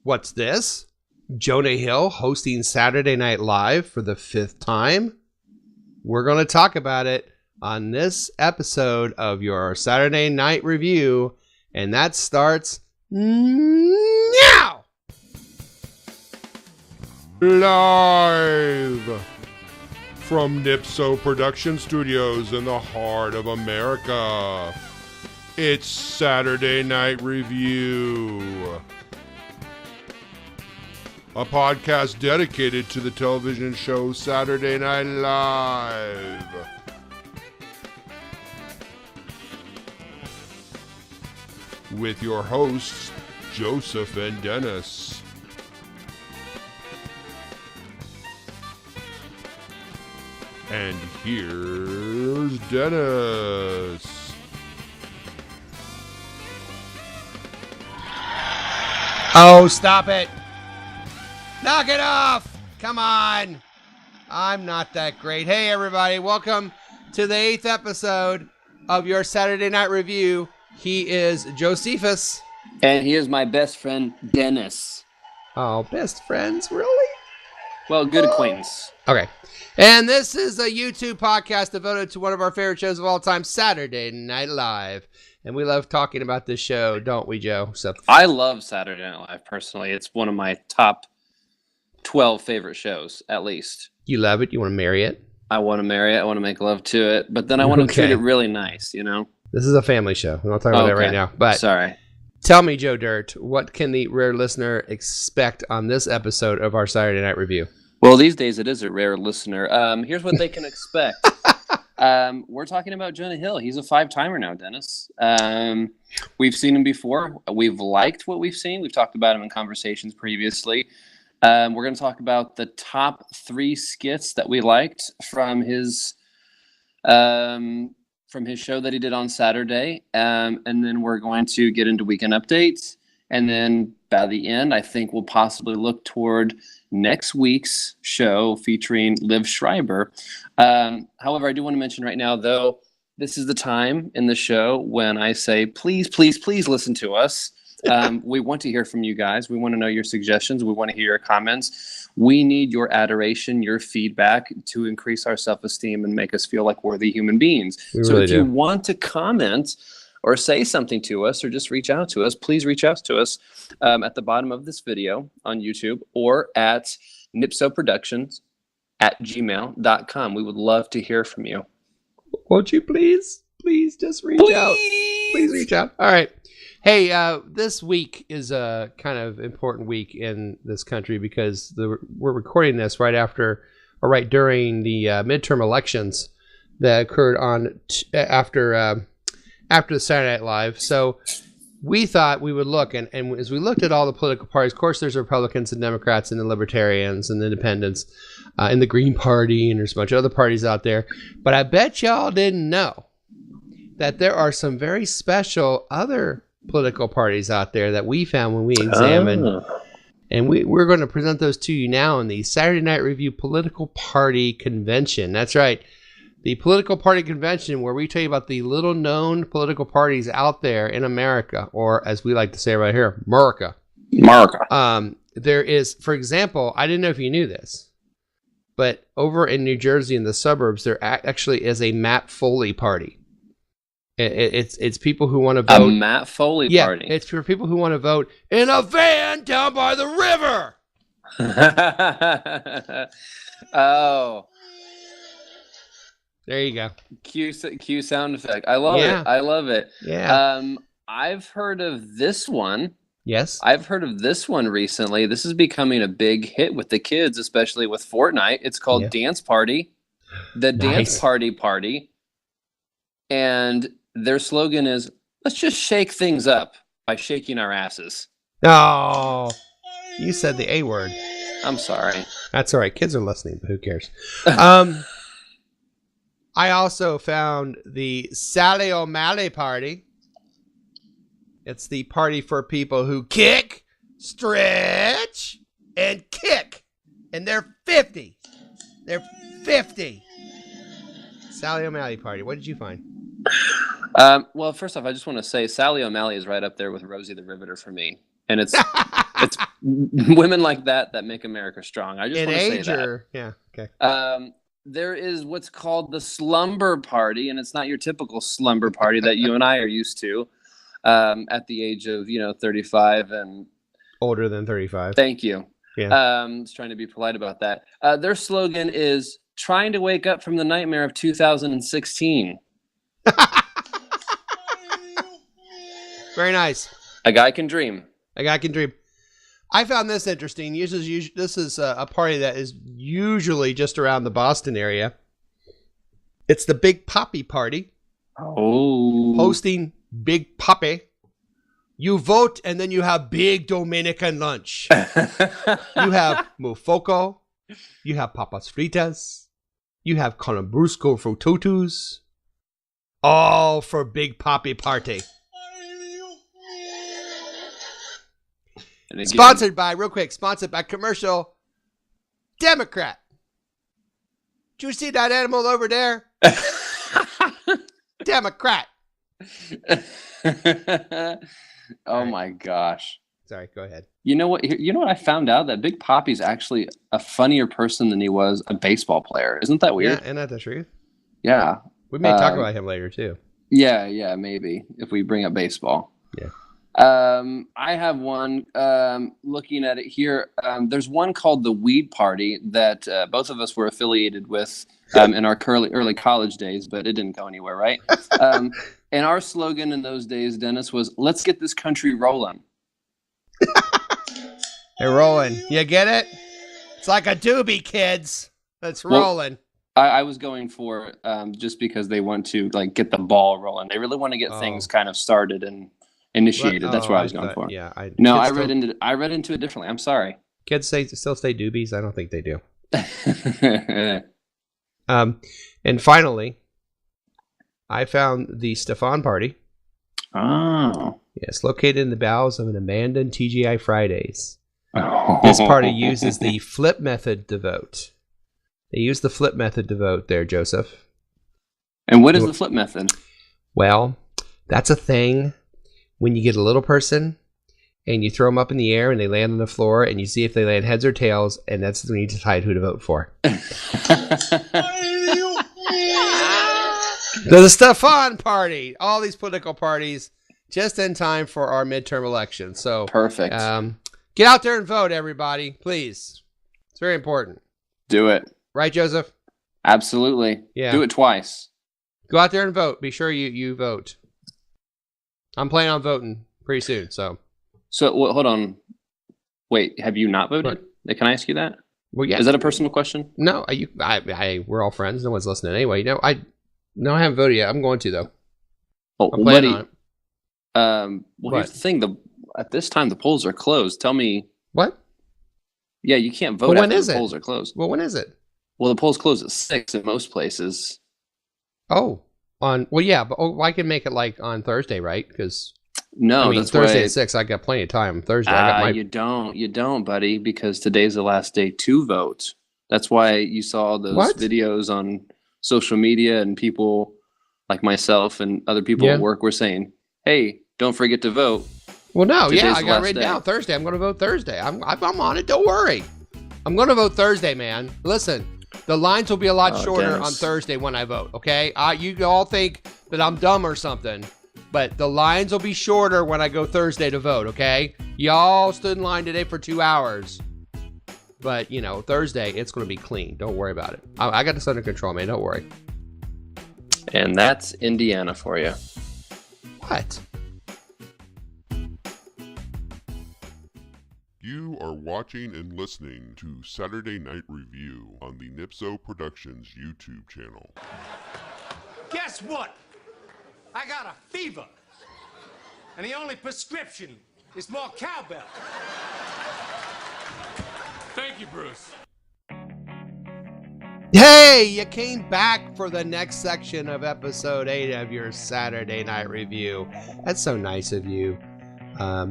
What's this? Jonah Hill hosting Saturday Night Live for the 5th time? We're going to talk about it on this episode of your Saturday Night Review, and that starts now! Live from Nipso Production Studios in the heart of America, it's Saturday Night Review, a podcast dedicated to the television show Saturday Night Live. With your hosts, Joseph and Denis. And here's Denis. Oh, stop it! Knock it off! Come on! I'm not that great. Hey, everybody. Welcome to the 8th episode of your Saturday Night Review. He is Josephus. And he is my best friend, Denis. Oh, best friends? Really? Well, good acquaintance. Okay. And this is a YouTube podcast devoted to one of our favorite shows of all time, Saturday Night Live. And we love talking about this show, don't we, Joe? So I love Saturday Night Live, personally. It's one of my top 12 favorite shows, at least. You love it? You want to marry it? I want to marry it. I want to make love to it. But then I want to treat it really nice, you know? This is a family show. We're not talking about that right now. But sorry. Tell me, Joe Dirt, what can the rare listener expect on this episode of our Saturday Night Review? Well, these days it is a rare listener. Here's what they can expect. We're talking about Jonah Hill. He's a 5-timer now, Denis. We've seen him before. We've liked what we've seen. We've talked about him in conversations previously. We're going to talk about the top 3 skits that we liked from his show that he did on Saturday. And then we're going to get into weekend updates. And then by the end, I think we'll possibly look toward next week's show featuring Liv Schreiber. However, I do want to mention right now, though, this is the time in the show when I say, please, please, please listen to us. We want to hear from you guys. We want to know your suggestions. We want to hear your comments. We need your adoration, your feedback to increase our self-esteem and make us feel like worthy human beings. So if you want to comment or say something to us or just reach out to us, please reach out to us at the bottom of this video on YouTube or at nipsoproductions@gmail.com. We would love to hear from you. Won't you please? Please just reach out. Please reach out. All right. Hey, this week is a kind of important week in this country because we're recording this right after or right during the midterm elections that occurred on after the Saturday Night Live. So we thought we would look, and as we looked at all the political parties, of course, there's Republicans and Democrats and the Libertarians and the Independents and the Green Party, and there's a bunch of other parties out there. But I bet y'all didn't know that there are some very special other political parties out there that we found when we examined. And we're going to present those to you now in the Saturday Night Review Political Party Convention. That's right. The political party convention, where we tell you about the little known political parties out there in America, or as we like to say right here, America. There is, for example, I didn't know if you knew this, but over in New Jersey in the suburbs, there actually is a Matt Foley party. It's people who want to vote. A Matt Foley party. It's for people who want to vote in a van down by the river. Oh. There you go. Cue sound effect. I love it. I love it. Yeah. I've heard of this one. Yes. I've heard of this one recently. This is becoming a big hit with the kids, especially with Fortnite. It's called Dance Party. The Dance Party. And their slogan is, let's just shake things up by shaking our asses. Oh, you said the A word. I'm sorry. That's all right. Kids are listening, but who cares? I also found the Sally O'Malley party. It's the party for people who kick, stretch, and kick. And they're 50. They're 50. Sally O'Malley party. What did you find? Well, first off, I just want to say Sally O'Malley is right up there with Rosie the Riveter for me. And it's It's women like that make America strong. I just In want to say age that. or yeah, okay. There is what's called the slumber party, and it's not your typical slumber party that you and I are used to at the age of 35 and Older than 35. Thank you. Yeah. I was trying to be polite about that. Their slogan is trying to wake up from the nightmare of 2016. Very nice. A guy can dream. A guy can dream. I found this interesting. This is a party that is usually just around the Boston area. It's the Big Poppy Party. Oh. Hosting Big Poppy. You vote and then you have big Dominican lunch. You have mofoco. You have papas fritas. You have columbusco frututus. All for Big Poppy Party. Sponsored by commercial Democrat. Did you see that animal over there? Democrat. Oh my gosh. Sorry, go ahead. You know what I found out? That Big Poppy's actually a funnier person than he was a baseball player. Isn't that weird? Yeah, isn't that the truth? Yeah. We may talk about him later too. Yeah, maybe if we bring up baseball. Yeah. I have one looking at it here. There's one called the Weed Party that both of us were affiliated with in our early college days, but it didn't go anywhere, right? And our slogan in those days, Dennis, was "Let's get this country rolling." Hey, rolling. You get it? It's like a doobie, kids. It's rolling. I was going for just because they want to get the ball rolling. They really want to get things kind of started and initiated. That's what I was going for. Yeah, I read into it differently. I'm sorry. Kids still say doobies. I don't think they do. And finally, I found the Stefan Party. Oh. Yes, located in the bowels of an abandoned TGI Fridays. This party uses the flip method to vote. They use the flip method to vote there, Joseph. And what is the flip method? Well, that's a thing when you get a little person and you throw them up in the air and they land on the floor and you see if they land heads or tails, and that's when you decide who to vote for. The Stefan Party. All these political parties just in time for our midterm election. So perfect. Get out there and vote, everybody, please. It's very important. Do it. Right, Joseph? Absolutely. Yeah. Do it twice. Go out there and vote. Be sure you vote. I'm planning on voting pretty soon. So hold on. Wait, have you not voted? What? Can I ask you that? Well, yeah. Is that a personal question? No, we're all friends. No one's listening anyway. I haven't voted yet. I'm going to though. Oh, I'm planning on it. Well, here's the thing. At this time, the polls are closed. Tell me. What? Yeah, you can't vote after the polls are closed. Well, when is it? Well, the polls close at 6 in most places. Oh, yeah, but I can make it on Thursday, right? Because that's Thursday at 6. I got plenty of time. Thursday, you don't, buddy, because today's the last day to vote. That's why you saw those videos on social media, and people like myself and other people at work were saying, "Hey, don't forget to vote." Well, no, I got it written down. Thursday. I'm going to vote Thursday. I'm on it. Don't worry. I'm going to vote Thursday, man. Listen, the lines will be a lot shorter Dennis. on Thursday when I vote, okay? You all think that I'm dumb or something, but the lines will be shorter when I go Thursday to vote, okay? Y'all stood in line today for 2 hours. But, Thursday, it's going to be clean. Don't worry about it. I got this under control, man. Don't worry. And that's Indiana for you. What? You are watching and listening to Saturday Night Review on the Nipso Productions YouTube channel. Guess what? I got a fever. And the only prescription is more cowbell. Thank you, Bruce. Hey, you came back for the next section of episode 8 of your Saturday Night Review. That's so nice of you.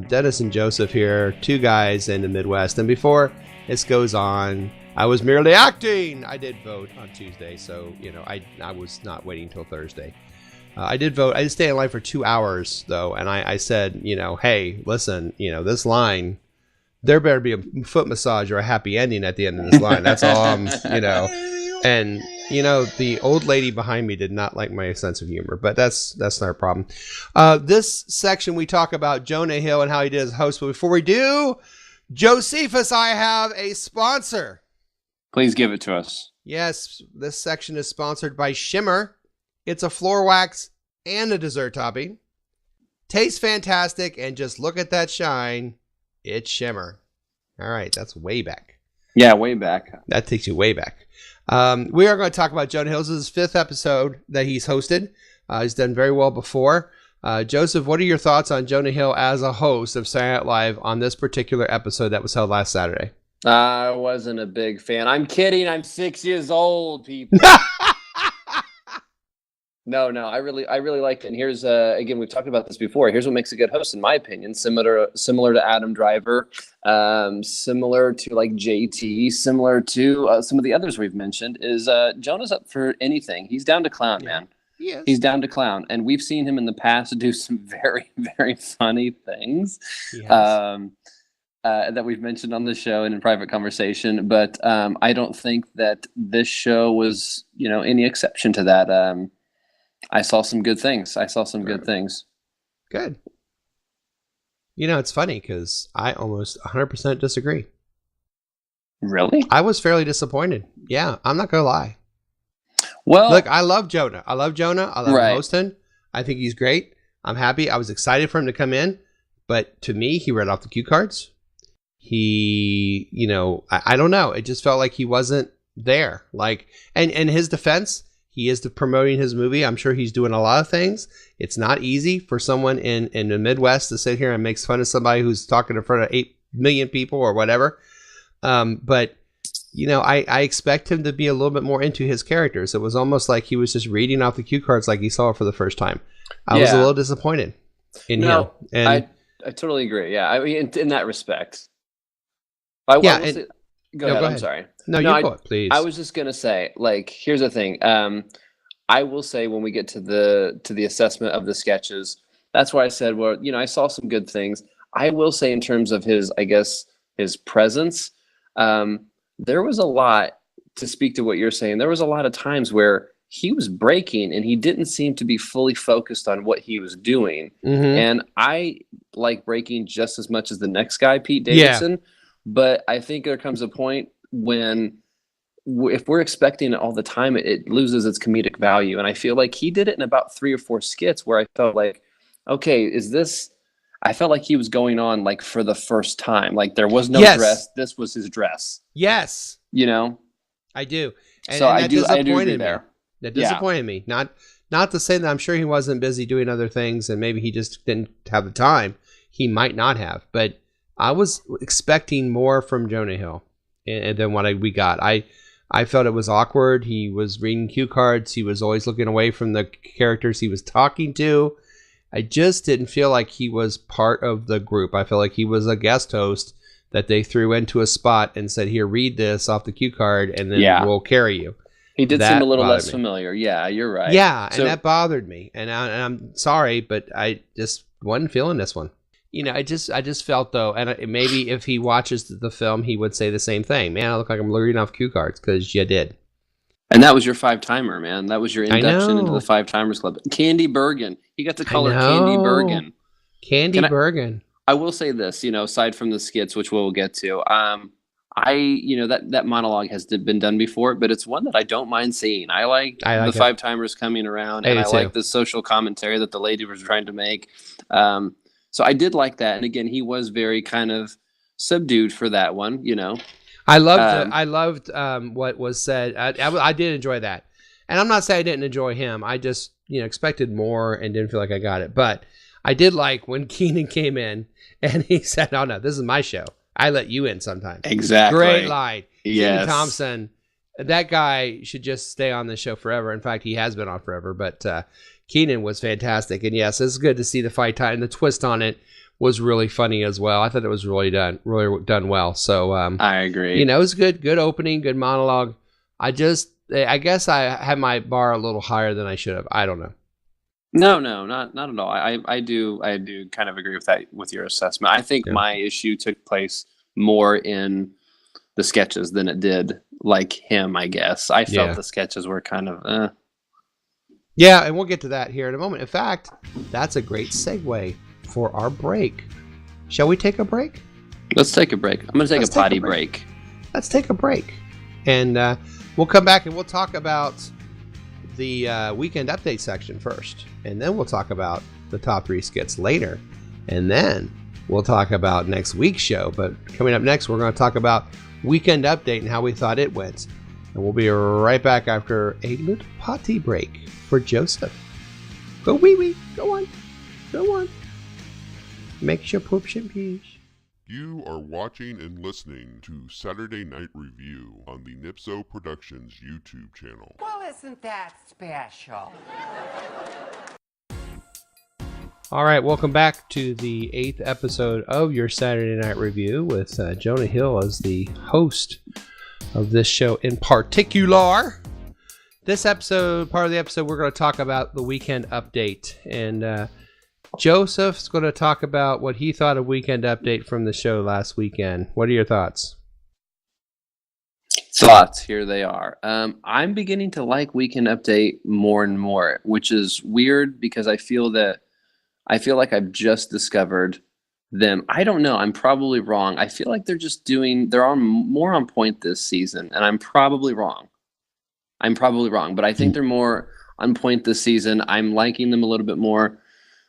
Denis and Joseph here, two guys in the Midwest. And before this goes on, I was merely acting. I did vote on Tuesday, so, I was not waiting till Thursday. I did vote. I did stay in line for 2 hours, though, and I said, hey, listen, this line, there better be a foot massage or a happy ending at the end of this line. That's all I'm, And, the old lady behind me did not like my sense of humor, but that's not a problem. This section, we talk about Jonah Hill and how he did as host. But before we do, Josephus, I have a sponsor. Please give it to us. Yes, this section is sponsored by Shimmer. It's a floor wax and a dessert topping. Tastes fantastic, and just look at that shine. It's Shimmer. All right, that's way back. Yeah, way back. That takes you way back. We are going to talk about Jonah Hill. This is his 5th episode that he's hosted. He's done very well before. Joseph, what are your thoughts on Jonah Hill as a host of Saturday Night Live on this particular episode that was held last Saturday? I wasn't a big fan. I'm kidding. I'm 6 years old, people. No, I really liked it. And here's again, we've talked about this before. Here's what makes a good host, in my opinion. Similar to Adam Driver, similar to like JT, similar to some of the others we've mentioned. Is Jonah's up for anything? He's down to clown, man. Yes. He's down to clown, and we've seen him in the past do some very, very funny things that we've mentioned on the show and in private conversation. But I don't think that this show was, any exception to that. I saw some good things. Good things. Good. It's funny because I almost 100% disagree. Really? I was fairly disappointed. Yeah, I'm not going to lie. Well, look, I love Jonah. I love him hosting. I think he's great. I'm happy. I was excited for him to come in. But to me, he read off the cue cards. He, I don't know. It just felt like he wasn't there. Like, and in his defense, he is promoting his movie. I'm sure he's doing a lot of things. It's not easy for someone in the Midwest to sit here and make fun of somebody who's talking in front of 8 million people or whatever. But, I expect him to be a little bit more into his characters. It was almost like he was just reading off the cue cards like he saw it for the first time. I was a little disappointed in him. And I totally agree. Yeah, I mean, in that respect. Go ahead. I'm sorry. No, you go, please. I was just gonna say, here's the thing. I will say when we get to the assessment of the sketches, that's why I said, well, I saw some good things. I will say in terms of his presence, there was a lot, to speak to what you're saying. There was a lot of times where he was breaking and he didn't seem to be fully focused on what he was doing. Mm-hmm. And I like breaking just as much as the next guy, Pete Davidson. Yeah. But I think there comes a point when if we're expecting it all the time, it loses its comedic value. And I feel like he did it in about 3 or 4 skits where I felt like, okay, I felt like he was going on for the first time. Like there was no dress. This was his dress. Yes. I do. And, so and I do agree there. That disappointed me. Not to say that I'm sure he wasn't busy doing other things and maybe he just didn't have the time. He might not have, but I was expecting more from Jonah Hill than what we got. I felt it was awkward. He was reading cue cards. He was always looking away from the characters he was talking to. I just didn't feel like he was part of the group. I felt like he was a guest host that they threw into a spot and said, here, read this off the cue card, and then we'll carry you. He did seem a little less familiar. Yeah, you're right. Yeah, and that bothered me. And I'm sorry, but I just wasn't feeling this one. I just felt, though, and maybe if he watches the film, he would say the same thing. Man, I look like I'm reading off cue cards, because you did. And that was your 5-timer, man. That was your induction into the 5-timers club. Candy Bergen. He got to call her Candy Bergen. Candy Bergen. I will say this, aside from the skits, which we'll get to, that monologue has been done before, but it's one that I don't mind seeing. I like the 5-timers coming around, and I like the social commentary that the lady was trying to make. So I did like that. And again, he was very kind of subdued for that one, I loved what was said. I did enjoy that. And I'm not saying I didn't enjoy him. I just, expected more and didn't feel like I got it. But I did like when Keenan came in and he said, oh, no, this is my show. I let you in sometimes. Exactly. Great line. Yes. Keenan Thompson, that guy should just stay on this show forever. In fact, he has been on forever. But Keenan was fantastic. And yes, it's good to see the fight time. And the twist on it was really funny as well. I thought it was really done well. So I agree. It was good opening, good monologue. I guess I had my bar a little higher than I should have. I don't know. No, not at all. I do kind of agree with that, with your assessment. I think my issue took place more in the sketches than it did like him, I guess. I felt the sketches were kind of Yeah, and we'll get to that here in a moment. In fact, that's a great segue for our break. Shall we take a break? Let's take a break. I'm going to take a potty break. Let's take a break. And we'll come back and we'll talk about the weekend update section first. And then we'll talk about the top 3 skits later. And then we'll talk about next week's show. But coming up next, we're going to talk about weekend update and how we thought it went. And we'll be right back after a little potty break for Joseph. Go wee wee. Go on. Go on. Make your poops and pees. You are watching and listening to Saturday Night Review on the Nipso Productions YouTube channel. Well, isn't that special? All right, welcome back to the 8th episode of your Saturday Night Review with Jonah Hill as the host of this show in particular. This episode, part of the episode, we're going to talk about the weekend update. And Joseph's going to talk about what he thought of weekend update from the show last weekend. What are your thoughts? Thoughts, here they are. I'm beginning to like weekend update more and more, which is weird because I feel like I've just discovered them. I don't know. I'm probably wrong. I feel like they're on more on point this season, and I'm probably wrong. But I think they're more on point this season. I'm liking them a little bit more.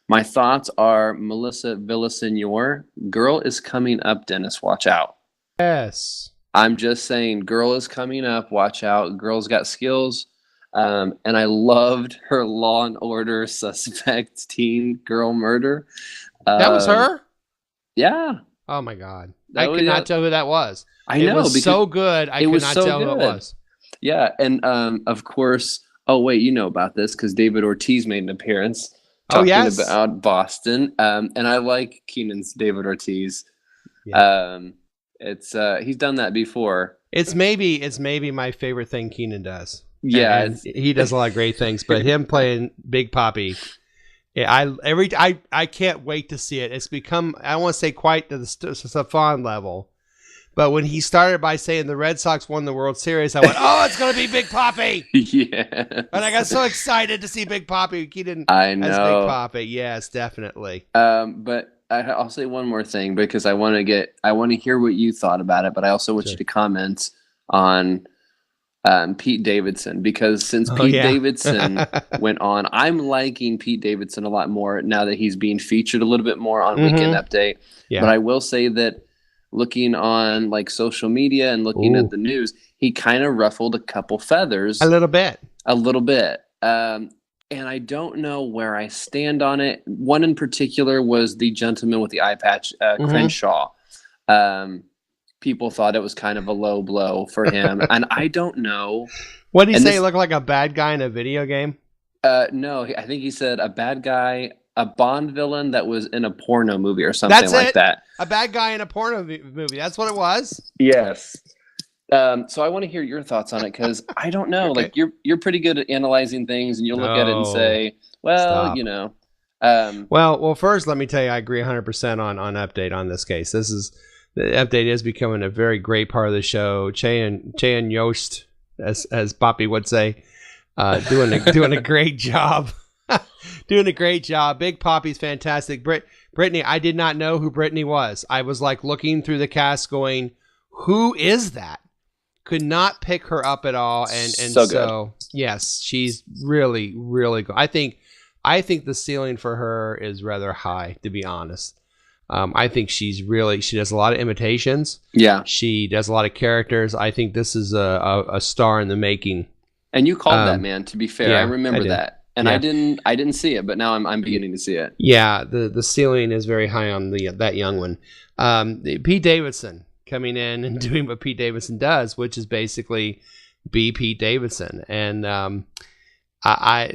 My thoughts are Melissa Villasenor. Girl is coming up, Dennis. Watch out. Yes. I'm just saying, girl is coming up. Watch out. Girl's got skills. And I loved her Law and Order suspect teen girl murder. That was her? Yeah. Oh my God. I could not tell who that was. I know. It was so good. I could not tell who it was. Yeah. And of course, oh wait, you know about this because David Ortiz made an appearance talking about Boston. And I like Keenan's David Ortiz. Yeah. He's done that before. It's maybe my favorite thing Keenan does. Yeah, he does a lot of great things, but him playing Big Papi, yeah, I can't wait to see it. It's become, I don't want to say quite to the Stefan level, but when he started by saying the Red Sox won the World Series, I went, oh, it's going to be Big Papi. Yeah, and I got so excited to see Big Papi. Keenan I know. As Big Papi, yes, definitely. But I'll say one more thing because I want to hear what you thought about it, but I also want you to comment on Pete Davidson, because since Davidson went on, I'm liking Pete Davidson a lot more now that he's being featured a little bit more on Weekend Update. Yeah. But I will say that looking on like social media and looking at the news, he kind of ruffled a couple feathers. A little bit. And I don't know where I stand on it. One in particular was the gentleman with the eye patch, Crenshaw. People thought it was kind of a low blow for him. And I don't know. What did he say? He looked like a bad guy in a video game? No, I think he said a bad guy, a Bond villain that was in a porno movie or something like that. A bad guy in a porno movie. That's what it was? Yes. So I want to hear your thoughts on it because I don't know. Okay. Like you're pretty good at analyzing things, and you'll look at it and say, well, you know. Well, first let me tell you, I agree 100% on update on this case. The update is becoming a very great part of the show. Che and Yost, as Poppy would say, doing a great job. Doing a great job. Big Poppy's fantastic. Brittany, I did not know who Brittany was. I was like looking through the cast going, who is that? Could not pick her up at all. And so yes, she's really, really good. I think the ceiling for her is rather high, to be honest. I think she does a lot of imitations. Yeah. She does a lot of characters. I think this is a star in the making. And you called that, man, to be fair. Yeah, I remember that. And I didn't see it, but now I'm beginning to see it. Yeah, the ceiling is very high on that young one. Pete Davidson coming in and doing what Pete Davidson does, which is basically be Pete Davidson. And I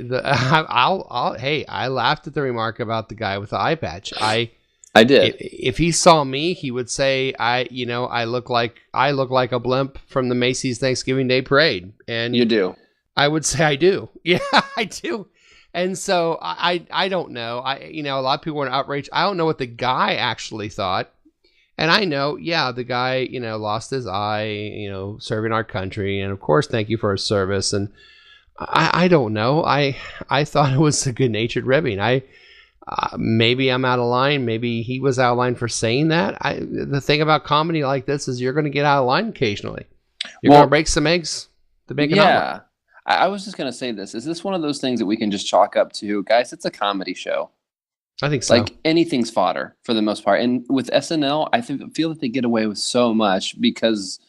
laughed at the remark about the guy with the eye patch. I did. If he saw me, he would say, I look like a blimp from the Macy's Thanksgiving Day Parade. And you do. I would say I do. Yeah, I do. And so I don't know. A lot of people were outraged. I don't know what the guy actually thought. And I know, yeah, the guy, lost his eye, serving our country. And of course, thank you for his service. And I don't know. I thought it was a good-natured ribbing. Maybe I'm out of line. Maybe he was out of line for saying that. The thing about comedy like this is you're going to get out of line occasionally. You're going to break some eggs to make an omelet. I was just going to say this. Is this one of those things that we can just chalk up to, guys, it's a comedy show. I think so. Like anything's fodder for the most part. And with SNL, I feel that they get away with so much because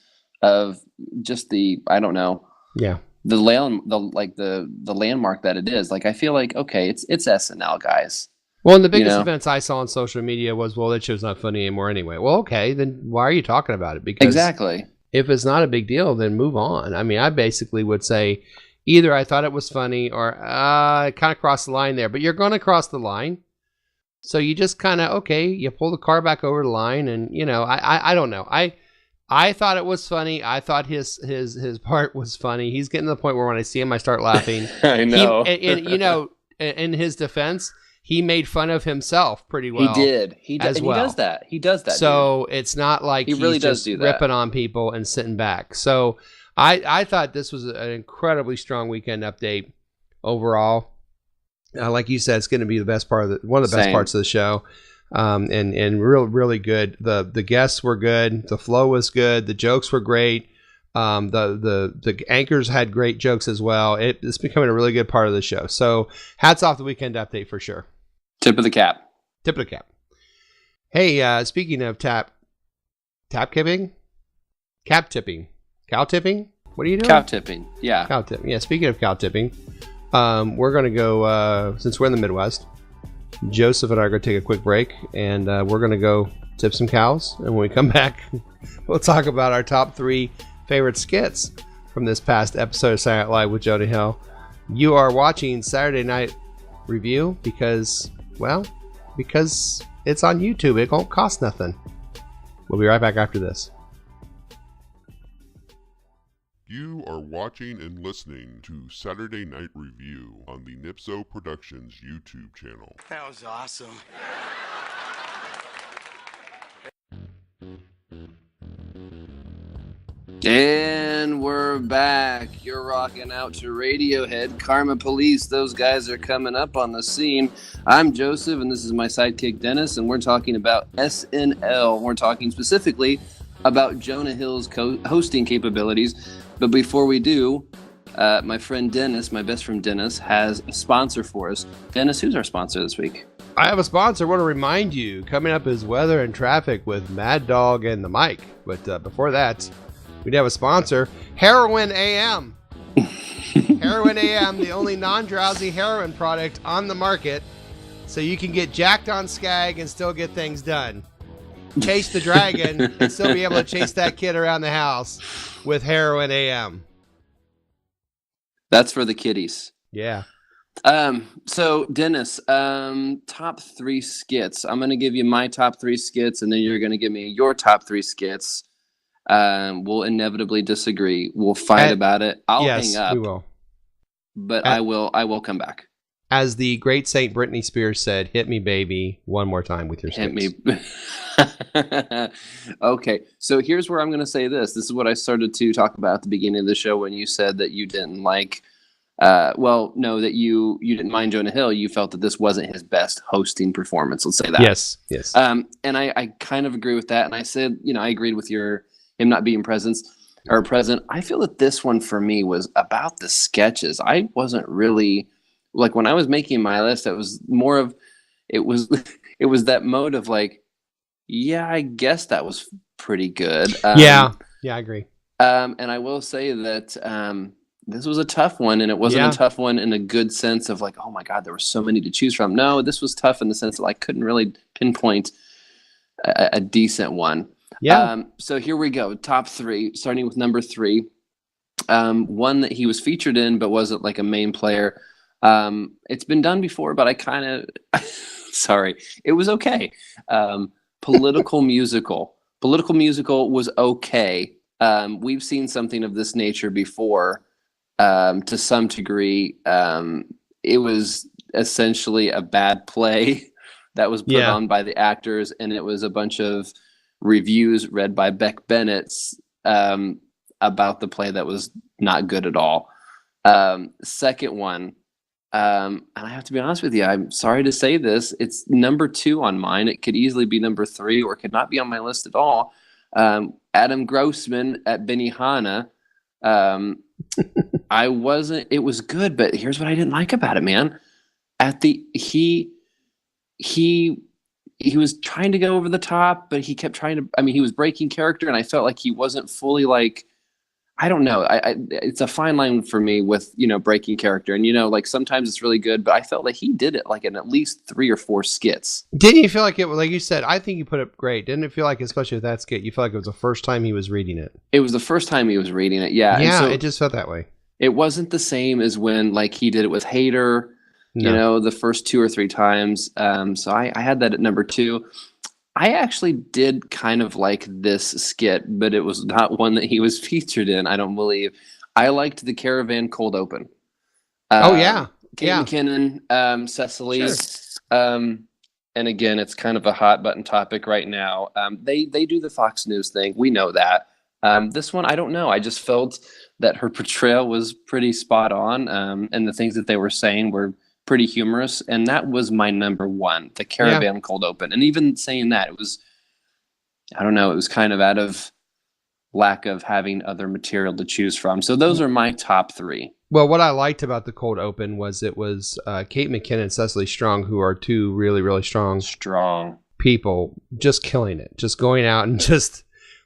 of just I don't know. Yeah. The landmark that it is. Like, I feel like, okay, it's SNL, guys. Well, and the biggest events I saw on social media was, well, that show's not funny anymore anyway. Well, okay, then why are you talking about it? Because exactly. If it's not a big deal, then move on. I mean, I basically would say either I thought it was funny or I kind of crossed the line there. But you're going to cross the line. So you just kind of, you pull the car back over the line and, I don't know. I thought it was funny. I thought his part was funny. He's getting to the point where when I see him, I start laughing. I know. In his defense, he made fun of himself pretty well. He did. He does that. He does that. So it's not like he really does do that. Ripping on people and sitting back. So I thought this was an incredibly strong weekend update overall. Like you said, it's going to be the best part of one of the best parts of the show. And really good. The guests were good. The flow was good. The jokes were great. The anchors had great jokes as well. It's becoming a really good part of the show. So hats off the weekend update for sure. Tip of the cap. Hey, speaking of cap tipping, cow tipping. What are you doing? Cow tipping. Yeah. Cow tipping. Yeah. Speaking of cow tipping, we're going to go, since we're in the Midwest, Joseph and I are going to take a quick break, and we're going to go tip some cows. And when we come back, we'll talk about our top 3 favorite skits from this past episode of Saturday Night Live with Jonah Hill. You are watching Saturday Night Review because it's on YouTube. It won't cost nothing. We'll be right back after this. You are watching and listening to Saturday Night Review on the Nipso Productions YouTube channel. That was awesome. And we're back. You're rocking out to Radiohead, Karma Police. Those guys are coming up on the scene. I'm Joseph, and this is my sidekick, Denis, and we're talking about SNL. We're talking specifically about Jonah Hill's hosting capabilities. But before we do, my friend Denis, my best friend Denis, has a sponsor for us. Denis, who's our sponsor this week? I have a sponsor. I want to remind you, coming up is weather and traffic with Mad Dog and the Mic. But before that, we'd have a sponsor, Heroin AM. Heroin AM, the only non-drowsy heroin product on the market, so you can get jacked on skag and still get things done. Chase the dragon and still be able to chase that kid around the house with Heroin AM. That's for the kiddies. Yeah. So Denis, top 3 skits. I'm going to give you my top 3 skits, and then you're going to give me your top 3 skits. We'll inevitably disagree. We'll fight about it. I'll hang up. We will. But I will come back. As the great Saint Britney Spears said, "Hit me, baby, one more time with your skits." Hit me. Okay, so here's where I'm going to say this. This is what I started to talk about at the beginning of the show when you said that you didn't like, that you didn't mind Jonah Hill. You felt that this wasn't his best hosting performance. Let's say that. Yes. And I kind of agree with that. And I said, I agreed with him not being present. I feel that this one for me was about the sketches. I wasn't really like when I was making my list. It was more of it was that mode of like, yeah, I guess that was pretty good. Yeah, I agree. And I will say that this was a tough one, and it wasn't a tough one in a good sense of like, oh my God, there were so many to choose from. No, this was tough in the sense that I couldn't really pinpoint a decent one. Yeah. So here we go. Top 3, starting with number 3. One that he was featured in, but wasn't like a main player. It's been done before, but I kind of, sorry, it was okay. Political musical. Political musical was okay. We've seen something of this nature before, to some degree. It was essentially a bad play that was put on by the actors, and it was a bunch of reviews read by Beck Bennett about the play that was not good at all. Second one, and I have to be honest with you, I'm sorry to say this, it's number 2 on mine. It could easily be number 3 or could not be on my list at all. Adam Grossman at Benihana. It was good, but here's what I didn't like about it, man. He was trying to go over the top, but he kept trying to, he was breaking character, and I felt like he wasn't fully like, I don't know. It's a fine line for me with, breaking character. And, like sometimes it's really good, but I felt like he did it like in at least 3 or 4 skits. Didn't you feel like it, like you said, I think you put it great. Didn't it feel like, especially with that skit, you felt like it was the first time he was reading it? It was the first time he was reading it. Yeah. Yeah. So it just felt that way. it wasn't the same as when like he did it with Hader, the first 2 or 3 times. So I had that at number 2. I actually did kind of like this skit, but it was not one that he was featured in, I don't believe. I liked the Caravan cold open. Yeah. Kate McKinnon, Cecily. Sure. And again, it's kind of a hot button topic right now. They do the Fox News thing. We know that. This one, I don't know. I just felt that her portrayal was pretty spot on. And the things that they were saying were pretty humorous, and that was my number 1, the Caravan cold open. And even saying that, it was, I don't know, it was kind of out of lack of having other material to choose from. So those are my top 3. Well, what I liked about the cold open was it was Kate McKinnon and Cecily Strong, who are 2 really, really strong people, just killing it, just going out and just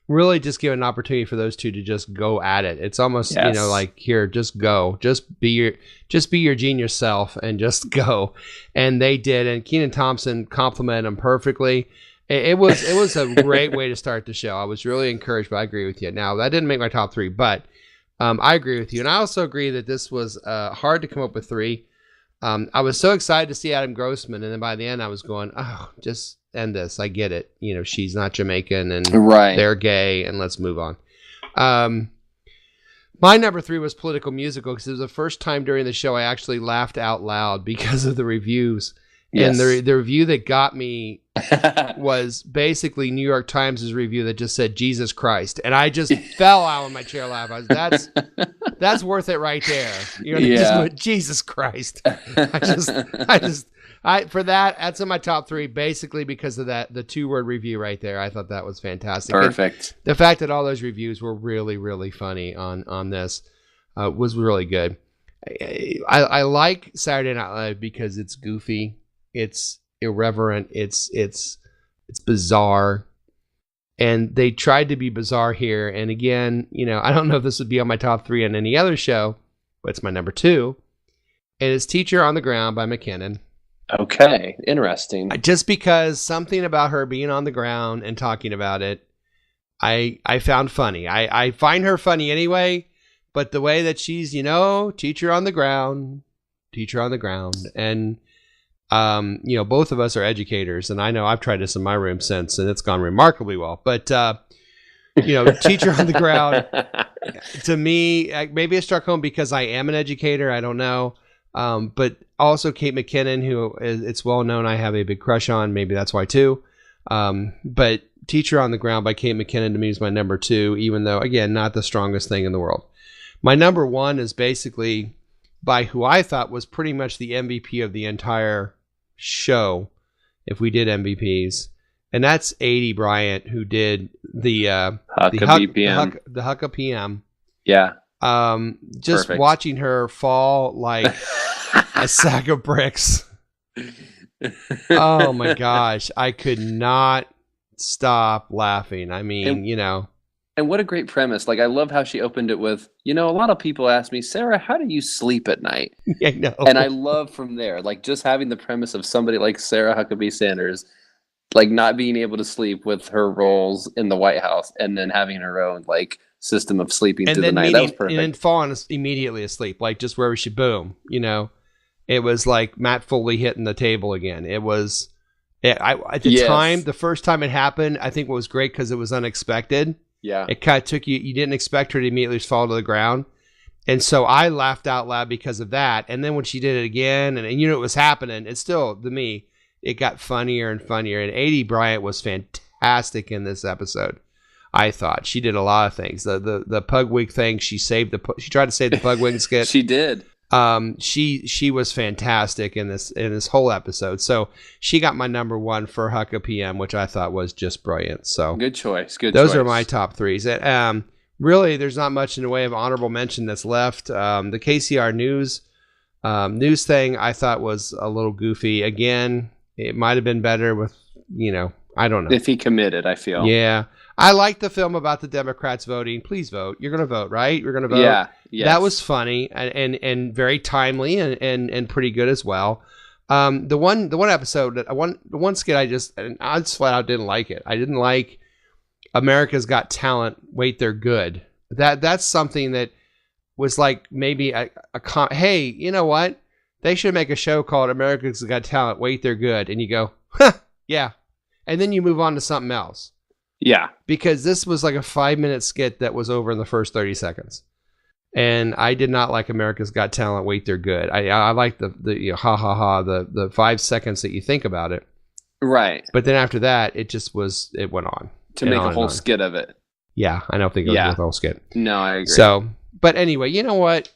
really just give an opportunity for those 2 to just go at it. It's almost, like, here, just go, just be your genius self and just go. And they did. And Kenan Thompson complimented them perfectly. It was a great way to start the show. I was really encouraged, but I agree with you. Now, that didn't make my top 3, but I agree with you. And I also agree that this was hard to come up with 3. I was so excited to see Adam Grossman. And then by the end, I was going, oh, just end this. I get it. She's not Jamaican and they're gay, and let's move on. My number 3 was Political Musical, because it was the first time during the show I actually laughed out loud because of the reviews. Yes. And the review that got me was basically New York Times' review that just said Jesus Christ, and I just fell out of my chair laughing. That's worth it right there. Just went, Jesus Christ. For that's in my top 3, basically because of that, the 2-word review right there. I thought that was fantastic. Perfect. And the fact that all those reviews were really, really funny on this was really good. I like Saturday Night Live because it's goofy, it's irreverent, it's bizarre, and they tried to be bizarre here. And again, I don't know if this would be on my top 3 on any other show, but it's my number 2. And it's Teacher on the Ground by McKinnon. Okay, interesting. Just because something about her being on the ground and talking about it, I found funny. I find her funny anyway, but the way that she's, teacher on the ground. And, both of us are educators, and I know I've tried this in my room since, and it's gone remarkably well. But, teacher on the ground, to me, maybe it struck home because I am an educator. I don't know. But also Kate McKinnon, who it's well known I have a big crush on. Maybe that's why too. But Teacher on the Ground by Kate McKinnon to me is my number 2, even though, again, not the strongest thing in the world. My number 1 is basically by who I thought was pretty much the MVP of the entire show, if we did MVPs. And that's A.D. Bryant, who did the Hucka PM. Yeah. Just perfect. Watching her fall like a sack of bricks. Oh my gosh. I could not stop laughing. And what a great premise. Like, I love how she opened it with, a lot of people ask me, Sarah, how do you sleep at night? I know. And I love from there, like, just having the premise of somebody like Sarah Huckabee Sanders, like, not being able to sleep with her roles in the White House and then having her own, like, system of sleeping through the night. That was perfect. And then falling immediately asleep, like just where she boom, it was like Matt Foley hitting the table again. It was at the time, the first time it happened, I think what was great because it was unexpected. Yeah, it kind of took you didn't expect her to immediately fall to the ground, and so I laughed out loud because of that. And then when she did it again, and it was happening, it's still, to me, it got funnier and funnier. And A.D. Bryant was fantastic fantastic in this episode. I thought she did a lot of things. The pug wig thing. She tried to save the pug wig skit. She did. She was fantastic in this whole episode. So she got my number one for Hucka PM, which I thought was just brilliant. So good choice. Those are my top threes. Really, there's not much in the way of honorable mention that's left. The KCR news thing I thought was a little goofy. Again, it might have been better with, I don't know. If he committed, I feel. Yeah. I like the film about the Democrats voting. Please vote. You're going to vote, right? You're going to vote. Yeah. Yes. That was funny and very timely and pretty good as well. The one episode the one skit I just flat out didn't like it. I didn't like America's Got Talent. Wait, they're good. That's something that was like maybe hey, you know what? They should make a show called America's Got Talent. Wait, they're good. And you go, huh, yeah. And then you move on to something else. Yeah. Because this was like a 5-minute skit that was over in the first 30 seconds. And I did not like America's Got Talent. Wait, they're good. I like the ha ha ha, the 5 seconds that you think about it. Right. But then after that, it went on. To make a whole skit of it. Yeah, I don't think it was a whole skit. No, I agree. So, but anyway, you know what?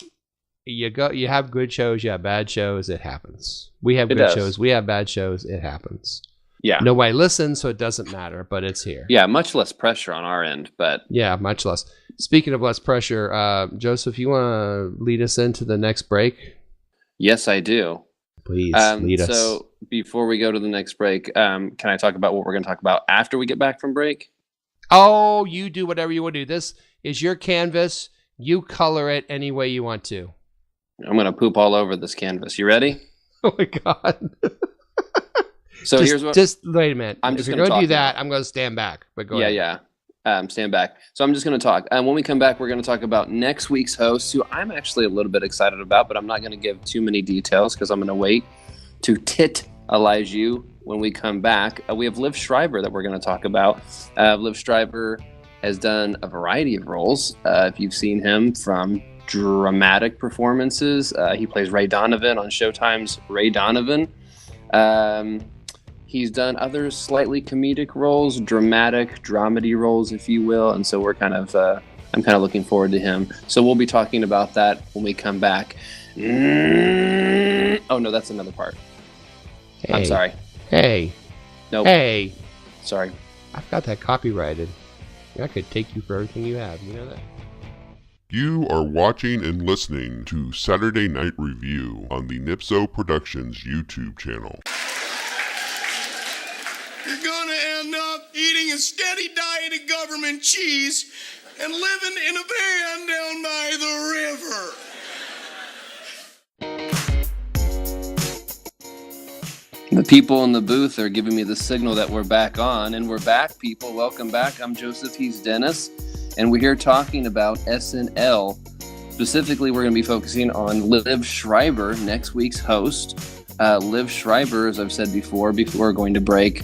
You have good shows, you have bad shows, it happens. We have good shows, we have bad shows, it happens. Yeah. Nobody listens, so it doesn't matter, but it's here. Yeah, much less pressure on our end, but... Yeah, much less. Speaking of less pressure, Joseph, you want to lead us into the next break? Yes, I do. Please, lead us. So, before we go to the next break, can I talk about what we're going to talk about after we get back from break? Oh, you do whatever you want to do. This is your canvas. You color it any way you want to. I'm going to poop all over this canvas. You ready? Oh, my God. So here's what. Just wait a minute. If you're going to do that, I'm going to stand back. But go ahead. Yeah. Stand back. So I'm just going to talk. And when we come back, we're going to talk about next week's host, who I'm actually a little bit excited about, but I'm not going to give too many details because I'm going to wait to titalize you when we come back. We have Liv Schreiber that we're going to talk about. Liv Schreiber has done a variety of roles. If you've seen him from dramatic performances, he plays Ray Donovan on Showtime's Ray Donovan. He's done other slightly comedic roles, dramatic dramedy roles, if you will, and so I'm kind of looking forward to him. So we'll be talking about that when we come back. Oh no, that's another part. Hey. I'm sorry. Hey. Nope. Hey. Sorry. I've got that copyrighted. I could take you for everything you have. You know that. You are watching and listening to Saturday Night Review on the Nipso Productions YouTube channel. You're gonna end up eating a steady diet of government cheese and living in a van down by the river. The people in the booth are giving me the signal that we're back on, and we're back, people. Welcome back. I'm Joseph. He's Denis, and we're here talking about SNL. Specifically, we're going to be focusing on Liv Schreiber, next week's host. Liv Schreiber, as I've said before going to break,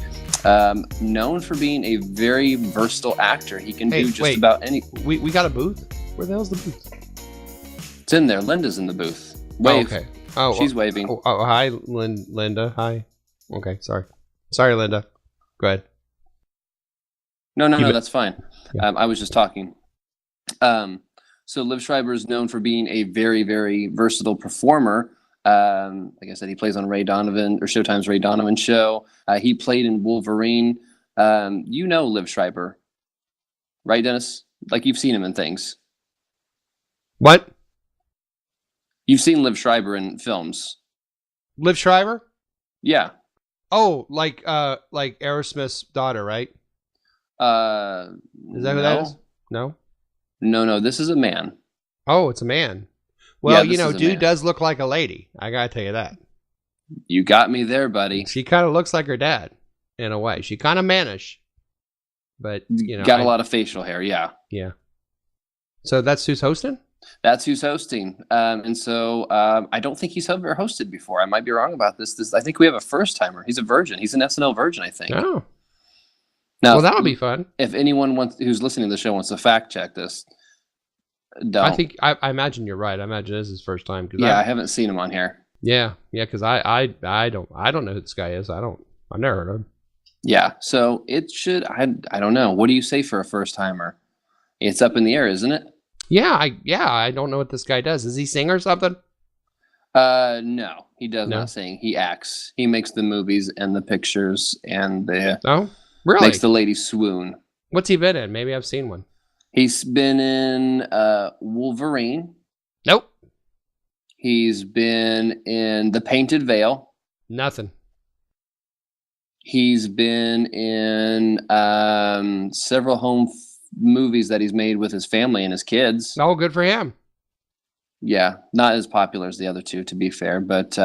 known for being a very versatile actor. He can do just about any... We got a booth? Where the hell's the booth? It's in there. Linda's in the booth. Wave. Oh, okay. Oh, she's waving. Oh, hi, Linda. Hi. Okay, sorry, Linda. Go ahead. No, that's fine. Yeah. I was just talking. So Liv Schreiber is known for being a very, very versatile performer. Like I said, he plays on Ray Donovan or Showtime's Ray Donovan show. He played in Wolverine. You know Liv Schreiber, right, Denis? Like you've seen him in things. What? You've seen Liv Schreiber in films. Liv Schreiber? Yeah. Oh, like Aerosmith's daughter, right? Is that who that is? No. No. This is a man. Oh, it's a man. Well, yeah, dude does look like a lady. I gotta tell you that. You got me there, buddy. She kind of looks like her dad, in a way. She kind of mannish, but got a lot of facial hair. Yeah. Yeah. So that's who's hosting? That's who's hosting. And so I don't think he's ever hosted before. I might be wrong about this. I think we have a first timer. He's a virgin. He's an SNL virgin, I think. Oh. Now, well, that'll be fun. If anyone who's listening to the show wants to fact check this, don't. I imagine you're right. I imagine this is his first time. I haven't seen him on here. Yeah, because I don't know who this guy is. I've never heard of him. Yeah, so it should. I don't know. What do you say for a first timer? It's up in the air, isn't it? Yeah, I don't know what this guy does. Does he sing or something? No, he does No? not sing. He acts. He makes the movies and the pictures and Oh, really? makes the ladies swoon. What's he been in? Maybe I've seen one. He's been in Wolverine. Nope. He's been in The Painted Veil. Nothing. He's been in several movies that he's made with his family and his kids. Oh, good for him. Yeah, not as popular as the other two, to be fair. But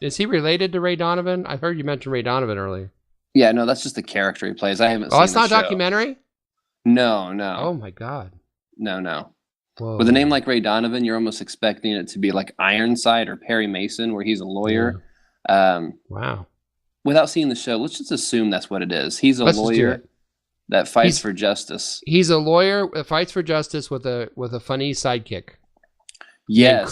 Is he related to Ray Donovan? I heard you mention Ray Donovan earlier. yeah, no, that's just the character he plays. I haven't. Oh, seen it's the not a show. documentary? No, no. Oh, my God. No. Whoa. With a name like Ray Donovan, you're almost expecting it to be like Ironside or Perry Mason, where he's a lawyer. Wow. Without seeing the show, let's just assume that's what it is. He's a Let's just do lawyer it. that fights for justice. He's a lawyer that fights for justice with a funny sidekick. Yes. Named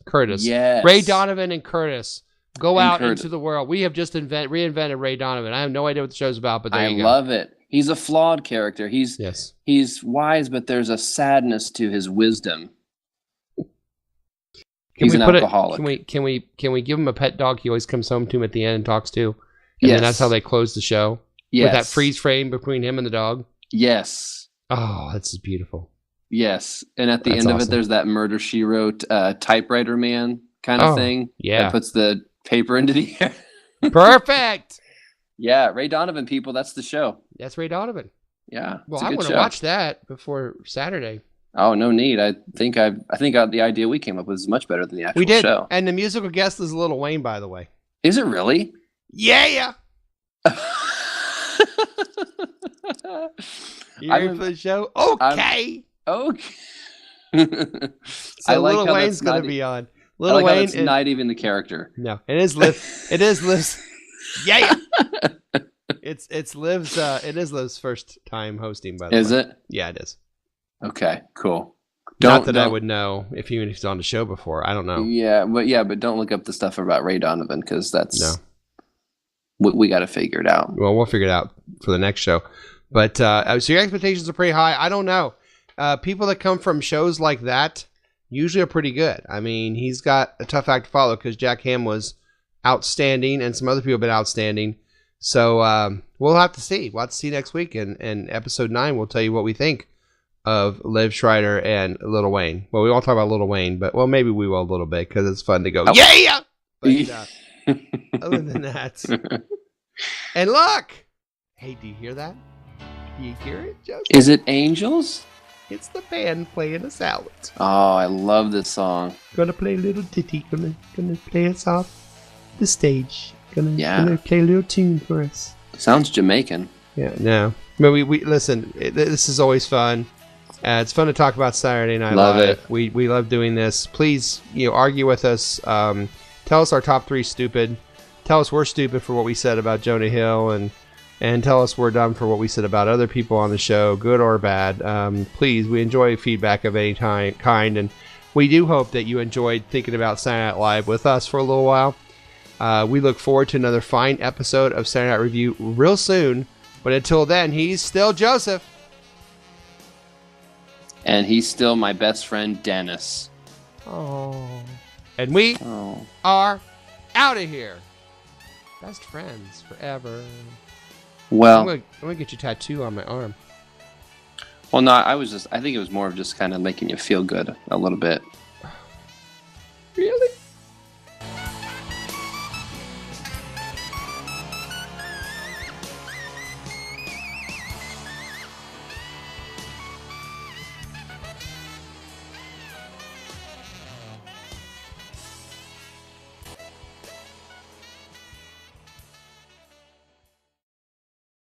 Curtis. Yes. Ray Donovan and Curtis go And out Curtis. into the world. We have just reinvented Ray Donovan. I have no idea what the show's about, but there I you go. love it. He's a flawed character. Yes. He's wise, but there's a sadness to his wisdom. He's an alcoholic. Can we give him a pet dog he always comes home to him at the end and talks to? And then Yes. that's how they close the show. Yes. With that freeze frame between him and the dog. Yes. Oh, that's beautiful. Yes. And at the That's end of awesome. it, there's that Murder, She Wrote typewriter man kind of thing. yeah. That puts the paper into the air. Perfect. Yeah. Ray Donovan, people. That's the show. That's Ray Donovan. Yeah. Well, it's a I good want to show. watch that before Saturday. Oh, no need. I think the idea we came up with is much better than the actual We did. show. And the musical guest is Lil Wayne, by the way. Is it really? Yeah. You ready for the show? Okay. Okay. So I like Lil how Wayne's that's going not to be on. I Lil like how Wayne. it's not even the character. No, it is Liv. It is Liv's. Yeah. It's Liv's. It is Liv's first time hosting. By the way, Is it? Yeah, it is. Okay, cool. Not that I would know if he's on the show before. I don't know. Yeah, but don't look up the stuff about Ray Donovan because that's No. we got to figure it out. Well, we'll figure it out for the next show. But so your expectations are pretty high. I don't know. People that come from shows like that usually are pretty good. I mean, he's got a tough act to follow because Jack Ham was outstanding and some other people have been outstanding. So we'll have to see. We'll have to see next week. And episode 9, we'll tell you what we think of Liv Schreider and Lil Wayne. Well, we won't talk about Lil Wayne, but we will a little bit because it's fun to go, yeah! But other than that. And look! Hey, do you hear that? Do you hear it, Joseph? Is it Angels? It's the band playing a salad. Oh, I love this song. Gonna play a little ditty. Gonna play us off the stage. Yeah. Gonna play a little tune for us. Sounds Jamaican. Yeah, no. But we listen. This is always fun. It's fun to talk about Saturday Night Love Live. it. We love doing this. Please, argue with us. Tell us our top 3 stupid. Tell us we're stupid for what we said about Jonah Hill, and tell us we're dumb for what we said about other people on the show, good or bad. Please, we enjoy feedback of any kind, and we do hope that you enjoyed thinking about Saturday Night Live with us for a little while. We look forward to another fine episode of Saturday Night Review real soon. But until then, he's still Joseph. And he's still my best friend, Denis. Oh. And we are out of here. Best friends forever. Well, I'm gonna get your tattoo on my arm. no, I think it was more of just kind of making you feel good a little bit.